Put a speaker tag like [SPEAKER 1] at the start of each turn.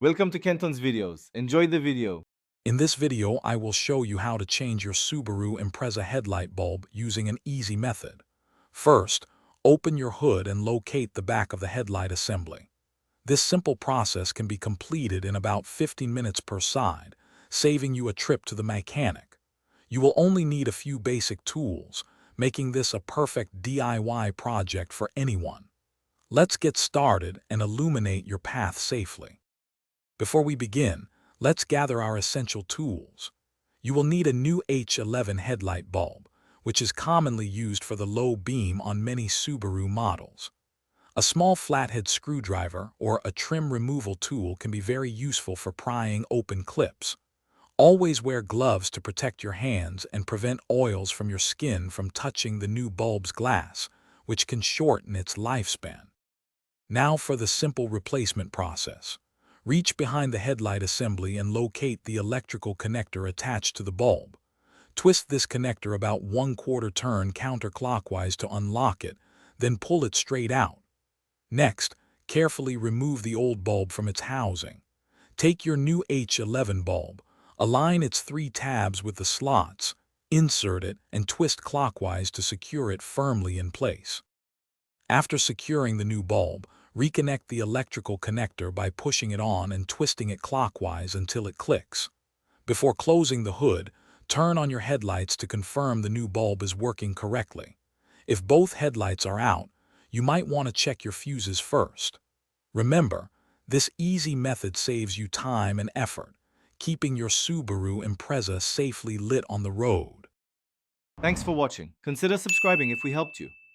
[SPEAKER 1] Welcome to Kenton's videos. Enjoy the video.
[SPEAKER 2] In this video, I will show you how to change your Subaru Impreza headlight bulb using an easy method. First, open your hood and locate the back of the headlight assembly. This simple process can be completed in about 15 minutes per side, saving you a trip to the mechanic. You will only need a few basic tools, making this a perfect DIY project for anyone. Let's get started and illuminate your path safely. Before we begin, let's gather our essential tools. You will need a new H11 headlight bulb, which is commonly used for the low beam on many Subaru models. A small flathead screwdriver or a trim removal tool can be very useful for prying open clips. Always wear gloves to protect your hands and prevent oils from your skin from touching the new bulb's glass, which can shorten its lifespan. Now for the simple replacement process. Reach behind the headlight assembly and locate the electrical connector attached to the bulb. Twist this connector about 1/4 turn counterclockwise to unlock it, then pull it straight out. Next, carefully remove the old bulb from its housing. Take your new H11 bulb, align its 3 tabs with the slots, insert it, and twist clockwise to secure it firmly in place. After securing the new bulb, reconnect the electrical connector by pushing it on and twisting it clockwise until it clicks. Before closing the hood, turn on your headlights to confirm the new bulb is working correctly. If both headlights are out, you might want to check your fuses first. Remember, this easy method saves you time and effort, keeping your Subaru Impreza safely lit on the road.
[SPEAKER 1] Thanks for watching. Consider subscribing if we helped you.